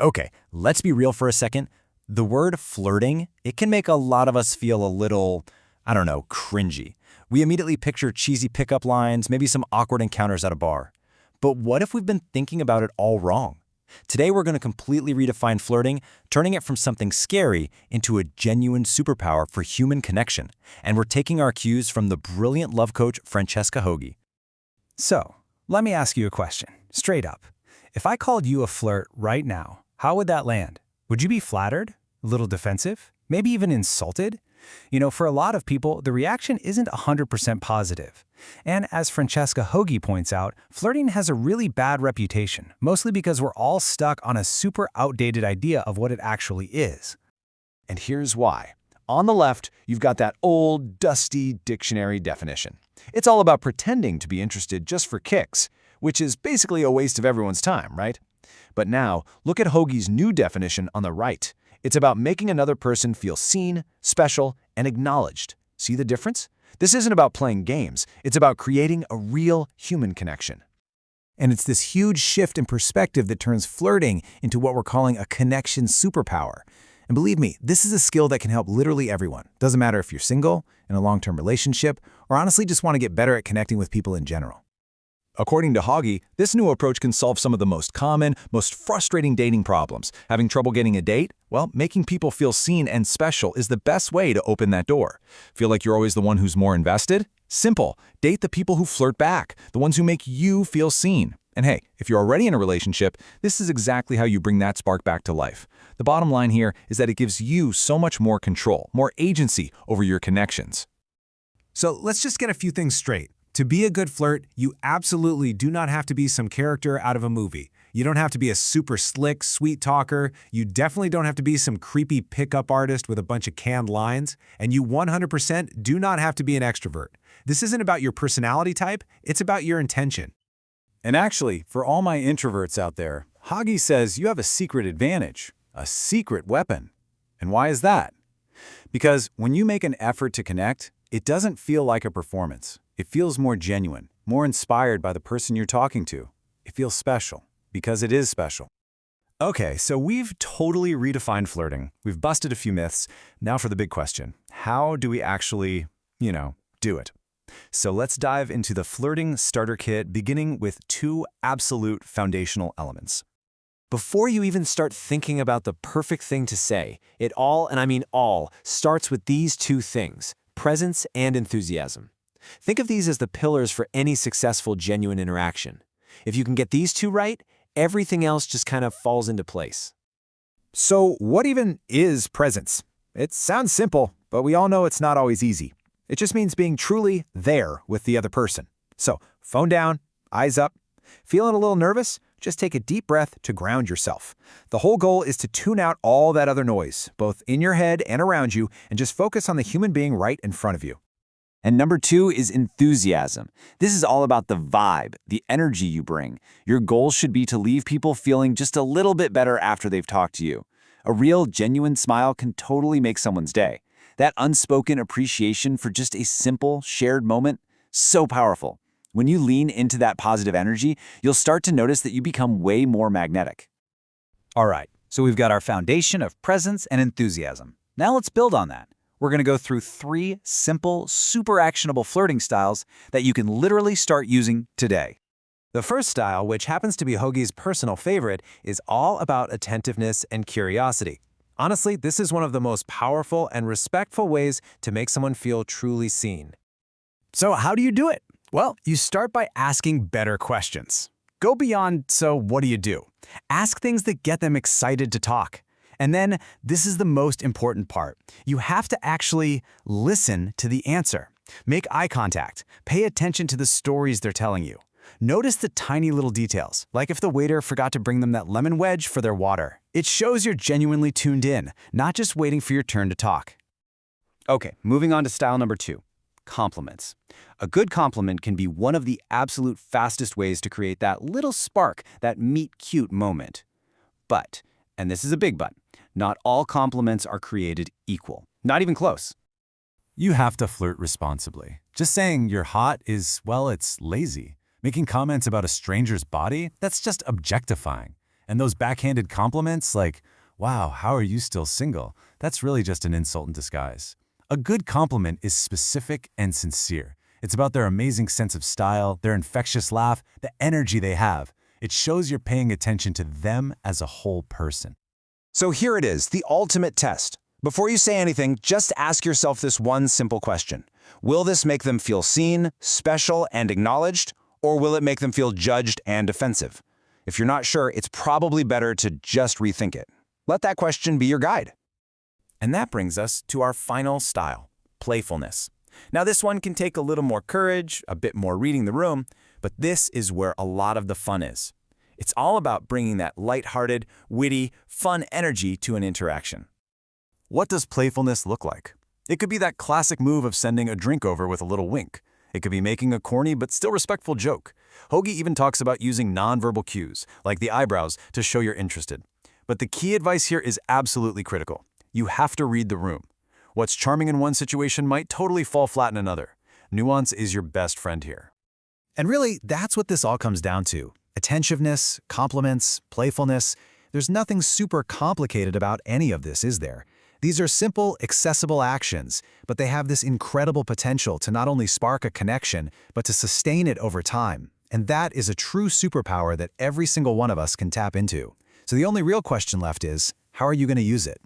Okay, let's be real for a second. The word flirting, it can make a lot of us feel a little, I don't know, cringy. We immediately picture cheesy pickup lines, maybe some awkward encounters at a bar. But what if we've been thinking about it all wrong? Today we're going to completely redefine flirting, turning it from something scary into a genuine superpower for human connection. And we're taking our cues from the brilliant love coach Francesca Hogi. So, let me ask you a question, straight up. If I called you a flirt right now, how would that land? Would you be flattered? A little defensive? Maybe even insulted? For a lot of people, the reaction isn't 100% positive. And as Francesca Hogi points out, flirting has a really bad reputation, mostly because we're all stuck on a super outdated idea of what it actually is. And here's why. On the left, you've got that old, dusty dictionary definition. It's all about pretending to be interested just for kicks, which is basically a waste of everyone's time, right? But now, look at Hogi's new definition on the right. It's about making another person feel seen, special, and acknowledged. See the difference? This isn't about playing games. It's about creating a real human connection. And it's this huge shift in perspective that turns flirting into what we're calling a connection superpower. And believe me, this is a skill that can help literally everyone. Doesn't matter if you're single, in a long-term relationship, or honestly just want to get better at connecting with people in general. According to Hogi, this new approach can solve some of the most common, most frustrating dating problems. Having trouble getting a date? Well, making people feel seen and special is the best way to open that door. Feel like you're always the one who's more invested? Simple. Date the people who flirt back, the ones who make you feel seen. And hey, if you're already in a relationship, this is exactly how you bring that spark back to life. The bottom line here is that it gives you so much more control, more agency over your connections. So let's just get a few things straight. To be a good flirt, you absolutely do not have to be some character out of a movie. You don't have to be a super slick, sweet talker. You definitely don't have to be some creepy pickup artist with a bunch of canned lines. And you 100% do not have to be an extrovert. This isn't about your personality type, it's about your intention. And actually, for all my introverts out there, Hogi says you have a secret advantage, a secret weapon. And why is that? Because when you make an effort to connect, it doesn't feel like a performance. It feels more genuine, more inspired by the person you're talking to. It feels special, because it is special. Okay, so we've totally redefined flirting. We've busted a few myths. Now for the big question. How do we actually, do it? So let's dive into the flirting starter kit, beginning with two absolute foundational elements. Before you even start thinking about the perfect thing to say, it all, and I mean all, starts with these two things: presence and enthusiasm. Think of these as the pillars for any successful, genuine interaction. If you can get these two right, everything else just kind of falls into place. So what even is presence? It sounds simple, but we all know it's not always easy. It just means being truly there with the other person. So phone down, eyes up. Feeling a little nervous? Just take a deep breath to ground yourself. The whole goal is to tune out all that other noise, both in your head and around you, and just focus on the human being right in front of you. And number two is enthusiasm. This is all about the vibe, the energy you bring. Your goal should be to leave people feeling just a little bit better after they've talked to you. A real, genuine smile can totally make someone's day. That unspoken appreciation for just a simple, shared moment, so powerful. When you lean into that positive energy, you'll start to notice that you become way more magnetic. All right, so we've got our foundation of presence and enthusiasm. Now let's build on that. We're going to go through 3 simple, super actionable flirting styles that you can literally start using today. The first style, which happens to be Hogi's personal favorite, is all about attentiveness and curiosity. Honestly, this is one of the most powerful and respectful ways to make someone feel truly seen. So how do you do it? Well, you start by asking better questions. Go beyond, so what do you do? Ask things that get them excited to talk. And then, this is the most important part. You have to actually listen to the answer. Make eye contact. Pay attention to the stories they're telling you. Notice the tiny little details, like if the waiter forgot to bring them that lemon wedge for their water. It shows you're genuinely tuned in, not just waiting for your turn to talk. Okay, moving on to style number 2, compliments. A good compliment can be one of the absolute fastest ways to create that little spark, that meet-cute moment. But, and this is a big but, not all compliments are created equal. Not even close. You have to flirt responsibly. Just saying you're hot is, well, it's lazy. Making comments about a stranger's body, that's just objectifying. And those backhanded compliments like, wow, how are you still single? That's really just an insult in disguise. A good compliment is specific and sincere. It's about their amazing sense of style, their infectious laugh, the energy they have. It shows you're paying attention to them as a whole person. So here it is, the ultimate test. Before you say anything, just ask yourself this one simple question. Will this make them feel seen, special, and acknowledged, or will it make them feel judged and defensive? If you're not sure, it's probably better to just rethink it. Let that question be your guide. And that brings us to our final style, playfulness. Now this one can take a little more courage, a bit more reading the room, but this is where a lot of the fun is. It's all about bringing that lighthearted, witty, fun energy to an interaction. What does playfulness look like? It could be that classic move of sending a drink over with a little wink. It could be making a corny but still respectful joke. Hoagie even talks about using nonverbal cues, like the eyebrows, to show you're interested. But the key advice here is absolutely critical. You have to read the room. What's charming in one situation might totally fall flat in another. Nuance is your best friend here. And really, that's what this all comes down to. Attentiveness, compliments, playfulness. There's nothing super complicated about any of this, is there? These are simple, accessible actions, but they have this incredible potential to not only spark a connection, but to sustain it over time. And that is a true superpower that every single one of us can tap into. So the only real question left is, how are you going to use it?